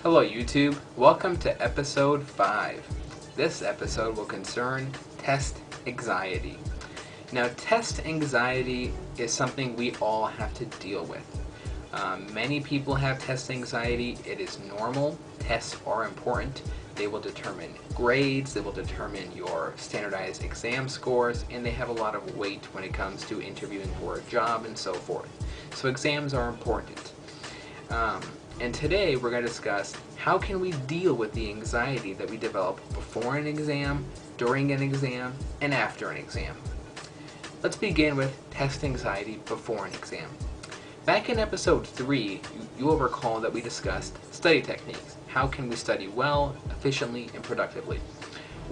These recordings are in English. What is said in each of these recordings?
Hello YouTube, welcome to episode 5. This episode will concern test anxiety. Now test anxiety is something we all have to deal with. Many people have test anxiety. It is normal. Tests are important. They will determine grades, they will determine your standardized exam scores, and they have a lot of weight when it comes to interviewing for a job and so forth. So exams are important. And today we're going to discuss how can we deal with the anxiety that we develop before an exam, during an exam, and after an exam. Let's begin with test anxiety before an exam. Back in episode 3, you will recall that we discussed study techniques. How can we study well, efficiently, and productively?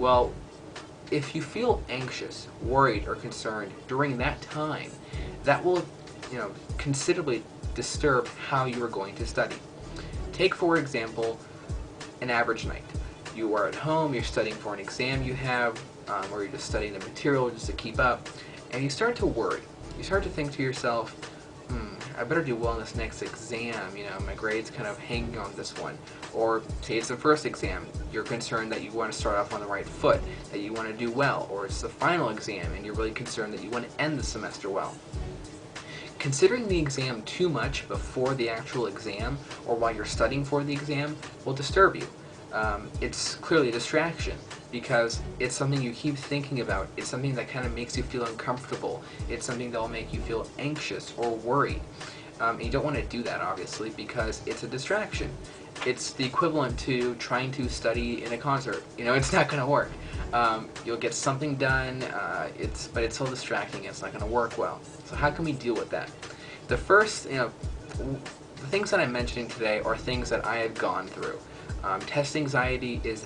Well, if you feel anxious, worried, or concerned during that time, that will, considerably disturb how you are going to study. Take, for example, an average night. You are at home, you're studying for an exam you have, or you're just studying the material just to keep up, and you start to worry. You start to think to yourself, I better do well in this next exam, my grade's kind of hanging on this one. Or say it's the first exam, you're concerned that you want to start off on the right foot, that you want to do well, or it's the final exam and you're really concerned that you want to end the semester well. Considering the exam too much before the actual exam or while you're studying for the exam will disturb you. It's clearly a distraction because it's something you keep thinking about. It's something that kind of makes you feel uncomfortable. It's something that will make you feel anxious or worried. And you don't want to do that, obviously, because it's a distraction. It's the equivalent to trying to study in a concert. It's not going to work. You'll get something done, but it's so distracting, it's not going to work well. So how can we deal with that? The first, the things that I'm mentioning today are things that I have gone through. Test anxiety is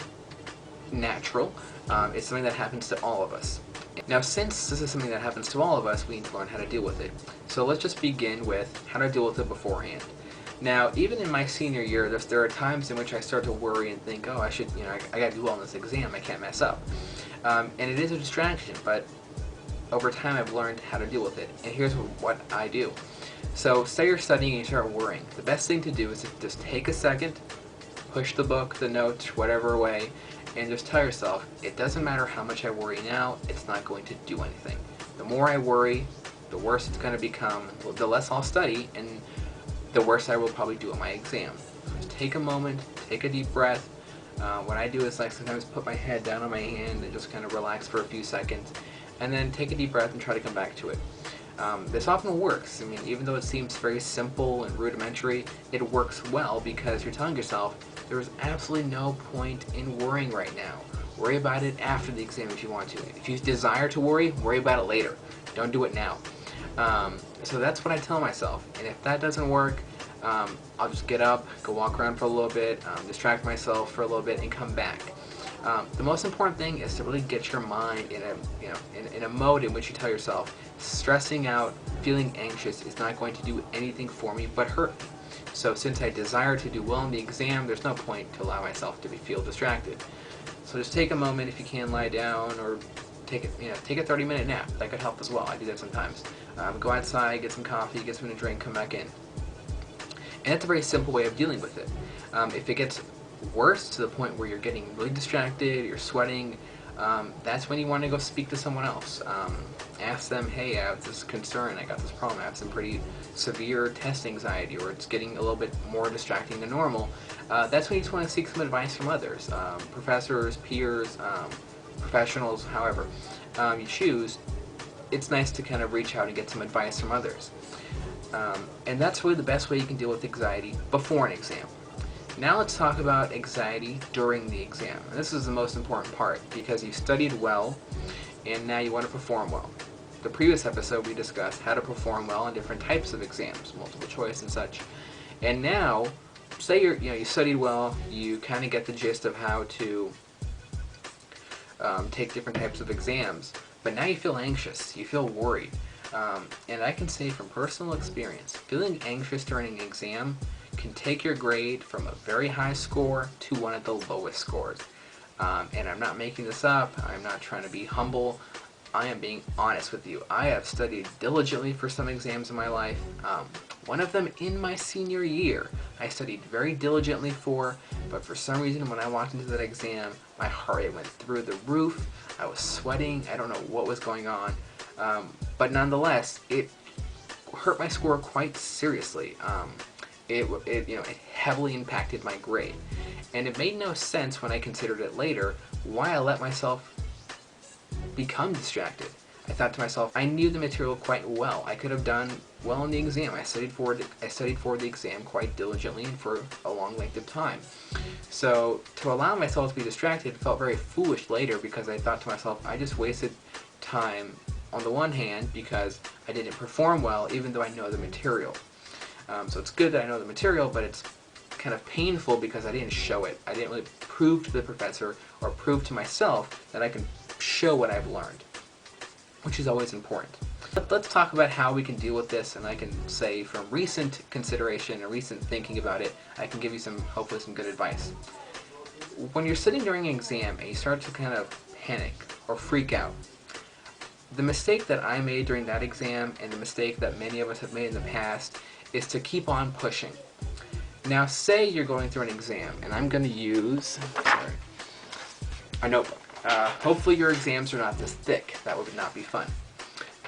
natural. It's something that happens to all of us. Now, since this is something that happens to all of us, we need to learn how to deal with it. So let's just begin with how to deal with it beforehand. Now, even in my senior year, there are times in which I start to worry and think, I should, I gotta do well in this exam, I can't mess up. And it is a distraction, but over time I've learned how to deal with it. And here's what I do. So, say you're studying and you start worrying. The best thing to do is to just take a second, push the book, the notes, whatever away, and just tell yourself, it doesn't matter how much I worry now, it's not going to do anything. The more I worry, the worse it's going to become, the less I'll study, and the worse I will probably do on my exam. So just take a moment, take a deep breath. What I do is sometimes put my head down on my hand and just kind of relax for a few seconds, and then take a deep breath and try to come back to it. This often works. Even though it seems very simple and rudimentary, it works well because you're telling yourself, there's absolutely no point in worrying right now. Worry about it after the exam if you want to. If you desire to worry about it later. Don't do it now. So that's what I tell myself. And if that doesn't work, I'll just get up, go walk around for a little bit, distract myself for a little bit, and come back. The most important thing is to really get your mind in a mode in which you tell yourself, stressing out, feeling anxious is not going to do anything for me but hurt me. So since I desire to do well in the exam, there's no point to allow myself to feel distracted. So just take a moment if you can, lie down, or take a 30-minute nap. That could help as well. I do that sometimes. Go outside, get some coffee, get something to drink, come back in. And that's a very simple way of dealing with it. If it gets worse to the point where you're getting really distracted, you're sweating, that's when you want to go speak to someone else. Ask them, hey, I have this concern, I got this problem, I have some pretty severe test anxiety, or it's getting a little bit more distracting than normal. That's when you just want to seek some advice from others, professors, peers, professionals, however you choose. It's nice to kind of reach out and get some advice from others. And that's really the best way you can deal with anxiety before an exam. Now let's talk about anxiety during the exam. And this is the most important part because you studied well and now you want to perform well. The previous episode we discussed how to perform well in different types of exams, multiple choice and such. And now, say you studied well, you kind of get the gist of how to take different types of exams, but now you feel anxious, you feel worried. And I can say from personal experience, feeling anxious during an exam can take your grade from a very high score to one of the lowest scores. And I'm not making this up, I'm not trying to be humble, I am being honest with you. I have studied diligently for some exams in my life. One of them in my senior year, I studied very diligently for, but for some reason when I walked into that exam, my heart rate went through the roof. I was sweating. I don't know what was going on, but nonetheless, it hurt my score quite seriously. It heavily impacted my grade, and it made no sense when I considered it later why I let myself become distracted. I thought to myself, I knew the material quite well. I could have done well in the exam. I studied for the exam quite diligently and for a long length of time. So to allow myself to be distracted felt very foolish later, because I thought to myself, I just wasted time on the one hand because I didn't perform well even though I know the material. So it's good that I know the material, but it's kind of painful because I didn't show it. I didn't really prove to the professor or prove to myself that I can show what I've learned, which is always important. But let's talk about how we can deal with this, and I can say from recent consideration and recent thinking about it, I can give you hopefully some good advice. When you're sitting during an exam and you start to kind of panic or freak out, the mistake that I made during that exam, and the mistake that many of us have made in the past, is to keep on pushing. Now say you're going through an exam, and I'm going to use a notebook. Hopefully your exams are not this thick. That would not be fun.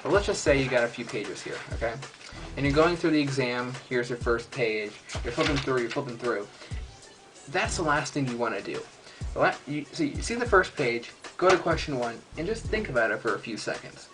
But let's just say you got a few pages here, okay? And you're going through the exam. Here's your first page. You're flipping through. That's the last thing you want to do. You see the first page, go to question 1, and just think about it for a few seconds.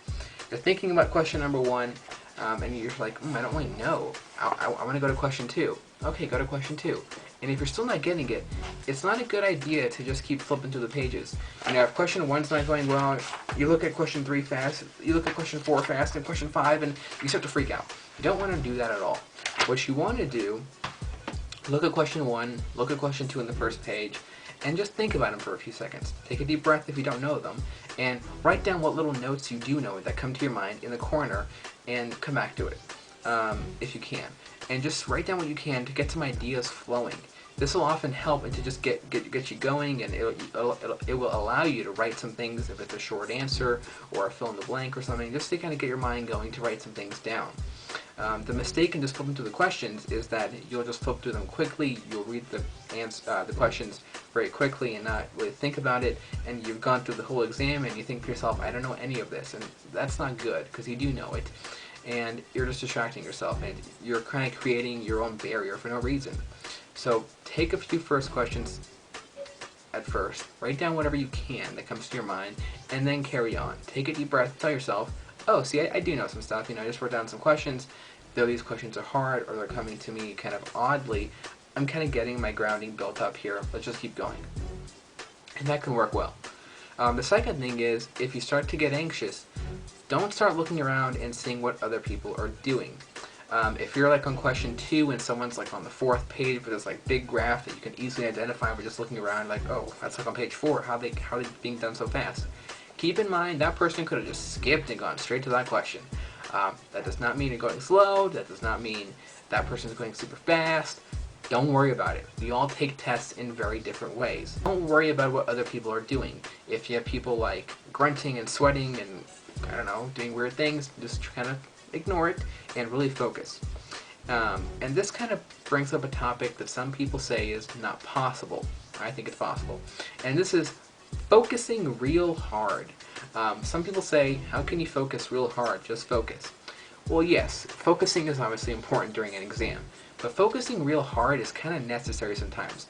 You're thinking about question number 1, and you're like, I don't really know. I want to go to question 2. Okay, go to question 2. And if you're still not getting it, it's not a good idea to just keep flipping through the pages. If question 1's not going well, you look at question 3 fast, you look at question 4 fast, and question 5, and you start to freak out. You don't want to do that at all. What you want to do, look at question 1, look at question 2 on the first page, and just think about them for a few seconds. Take a deep breath if you don't know them, and write down what little notes you do know that come to your mind in the corner, and come back to it, if you can. And just write down what you can to get some ideas flowing. This will often help and to just get you going, and it will allow you to write some things if it's a short answer or a fill in the blank or something, just to kind of get your mind going to write some things down. The mistake in just flipping through the questions is that you'll just flip through them quickly. You'll read the questions very quickly and not really think about it, and you've gone through the whole exam and you think to yourself, I don't know any of this, and that's not good because you do know it, and you're just distracting yourself, and you're kind of creating your own barrier for no reason. So take a few first questions at first, write down whatever you can that comes to your mind, and then carry on. Take a deep breath, tell yourself, oh, see, I do know some stuff, I just wrote down some questions, though these questions are hard or they're coming to me kind of oddly, I'm kind of getting my grounding built up here, let's just keep going. And that can work well. The second thing is, if you start to get anxious, don't start looking around and seeing what other people are doing. If you're like on question 2 and someone's like on the 4th page with this like big graph that you can easily identify by just looking around, like, oh, that's like on page 4, how are they being done so fast? Keep in mind that person could have just skipped and gone straight to that question. That does not mean you're going slow, that does not mean that person's going super fast. Don't worry about it. We all take tests in very different ways. Don't worry about what other people are doing. If you have people like grunting and sweating and, I don't know, doing weird things, just kind of ignore it and really focus. And this kind of brings up a topic that some people say is not possible. I think it's possible. And this is focusing real hard. Some people say, how can you focus real hard? Just focus. Well, yes, focusing is obviously important during an exam, but focusing real hard is kind of necessary sometimes.